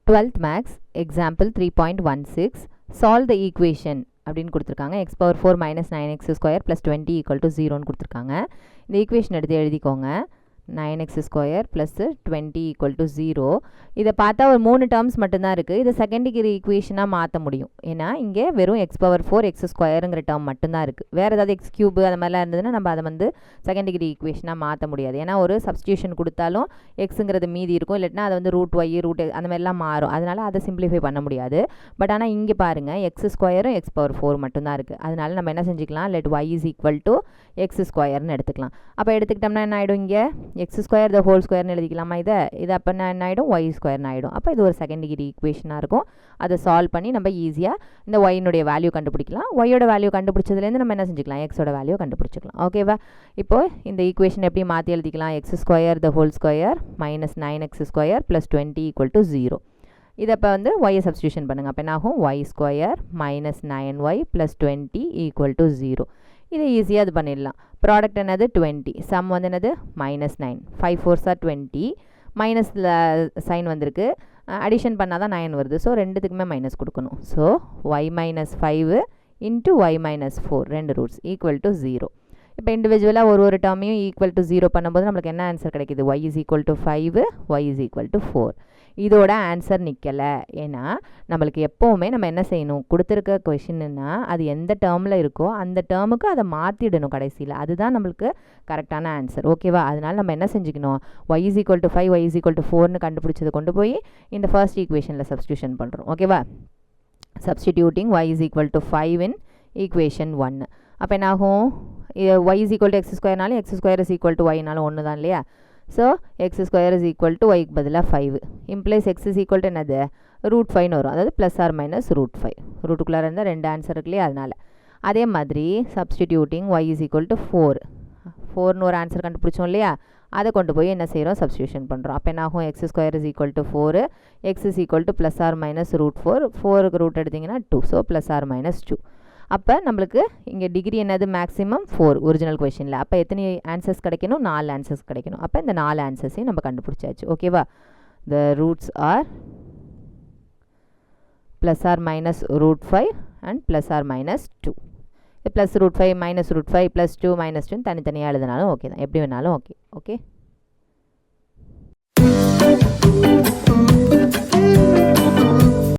12th max example 3.16 solve the equation அப்படின்னு கொடுத்துருக்காங்க. x power 4 minus 9x square plus 20 equal to 0ன்னு கொடுத்துருக்காங்க. இந்த equation எடுத்து எழுதிக்கோங்க. 9x square plus 20 equal to 0. இதை பார்த்தா ஒரு 3 டேர்ம்ஸ் மட்டும்தான் இருக்குது. இதை செகண்ட் டிகிரி ஈக்குவேஷனாக மாற்ற முடியும். ஏன்னா இங்கே வெறும் x பவர் 4 x ஸ்கொயருங்கிற டேர்ம் மட்டும்தான் இருக்குது. வேறு ஏதாவது எக்ஸ் கியூபு அந்த மாதிரிலாம் இருந்ததுன்னா நம்ம அதை வந்து செகண்ட் டிகிரி ஈக்குவேஷனாக மாற்ற முடியாது. ஏன்னா ஒரு சப்ஸ்டியூஷன் கொடுத்தாலும் எக்ஸுங்கிறது மீதி இருக்கும், இல்லைன்னா அது வந்து ரூட் ஒய் ரூட் அந்த மாதிரிலாம் மாறும். அதனால் அதை சிம்பிளிஃபை பண்ண முடியாது. பட் ஆனால் இங்கே பாருங்கள் எக்ஸ் ஸ்கொயரும் x பவர் 4 மட்டும்தான் இருக்குது. அதனால நம்ம என்ன செஞ்சுக்கலாம், let y is equal to X ஸ்கொயர்னு எடுத்துக்கலாம். அப்போ எடுத்துக்கிட்டோம்னா என்ன ஆகிடும், இங்கே எக்ஸ் ஸ்கொயர் த ஹோல் ஸ்கொயர்னு எழுதிக்கலாமா, இது அப்போ என்ன ஆகிடும், ஒய் ஸ்கொயர்னு ஆகிடும். அப்போ இது ஒரு செகண்ட் டிகிரி ஈக்குவேஷனாக இருக்கும். அதை சால்வ் பண்ணி நம்ம ஈஸியாக இந்த ஒயினுடைய வேல்யூ கண்டுபிடிக்கலாம். ஒய்யோட வேல்யூ கண்டுபிடிச்சதுலேருந்து நம்ம என்ன செஞ்சுக்கலாம், எக்ஸோட வேல்யூ கண்டுபிடிச்சிக்கலாம். ஓகேவா? இப்போது இந்த ஈக்குவேஷன் எப்படி மாற்றி எழுதிக்கலாம், X square the whole square minus 9x square plus 20 equal to 0. இதை இப்போ வந்து ஒய்யை சப்ஸ்டியூஷன் பண்ணுங்கள். அப்போ என்ன ஆகும், Y square minus 9y plus 20 equal to 0. இதை ஈஸியாக அது பண்ணிடலாம். ப்ராடக்ட் என்னது 20, சம் வந்து என்னது மைனஸ் 9, 5 4s are 20, மைனஸில் சைன் வந்திருக்கு, அடிஷன் பண்ணால் தான் 9 வருது. ஸோ ரெண்டுத்துக்குமே மைனஸ் கொடுக்கணும். So y minus 5 into y minus 4 ரெண்டு ரூட்ஸ் ஈக்குவல் டு 0. இப்போ இண்டிவிஜுவலாக ஒரு டேர்மையும் ஈக்குவல் டு 0 பண்ணும்போது நம்மளுக்கு என்ன ஆன்சர் கிடைக்கிது, y is equal to 5, y is equal to 4. இதோட ஆன்சர் நிற்கலை. ஏன்னா நம்மளுக்கு எப்போவுமே நம்ம என்ன செய்யணும், கொடுத்துருக்க கொஷின்னா அது எந்த டேர்மில் இருக்கோ அந்த டேர்முக்கு அதை மாற்றிடணும் கடைசியில். அதுதான் நம்மளுக்கு கரெக்டான ஆன்சர். ஓகேவா? அதனால் நம்ம என்ன செஞ்சுக்கணும், y is equal to 5, y is equal to 4னு கண்டுபிடிச்சதை கொண்டு போய் இந்த ஃபர்ஸ்ட் ஈக்குவேஷனில் சப்ஸ்டியூஷன் பண்ணுறோம். ஓகேவா? Substituting y is equal to 5 in equation 1. அப்போ என்ன ஆகும், y is equal to X ஸ்கொயர்னாலும் X square is equal to ஒய்னாலும் ஒன்று தான் இல்லையா? So X square is equal to ஒய்க்கு பதிலாக 5 implies X is equal to என்னது ரூட் 5னு வரும். அதாவது ப்ளஸ் ஆர் மைனஸ் ரூட் 5. ரூட்டுக்குள்ளார இருந்தால் ரெண்டு ஆன்சர் இருக்கு இல்லையா? அதனால் அதே மாதிரி substituting y is equal to 4னு ஒரு ஆன்சர் கண்டுபிடிச்சோம் இல்லையா? அதை கொண்டு போய் என்ன செய்கிறோம், சப்ஸ்டியூஷன் பண்ணுறோம். அப்போ என்ன ஆகும், X square is equal to 4, X is equal to plus or minus root 4, 4க்கு ரூட் எடுத்திங்கன்னா 2, ஸோ ப்ளஸ் ஆர் மைனஸ் 2. அப்போ நம்மளுக்கு இங்கே டிகிரி என்னது மேக்ஸிமம் 4 ஒரிஜினல் கொஷினில். அப்போ எத்தனை ஆன்சர்ஸ் கிடைக்கணும், 4 ஆன்சர்ஸ் கிடைக்கணும். அப்போ இந்த 4 ஆன்சர்ஸையும் நம்ம கண்டுபிடிச்சாச்சு. ஓகேவா? The roots are plus or minus root 5 and plus or minus 2. Plus root 5 minus root 5 plus 2 minus 2 தனித்தனியாக எழுதினாலும் ஓகே தான், எப்படி வேணாலும் ஓகே. ஓகே.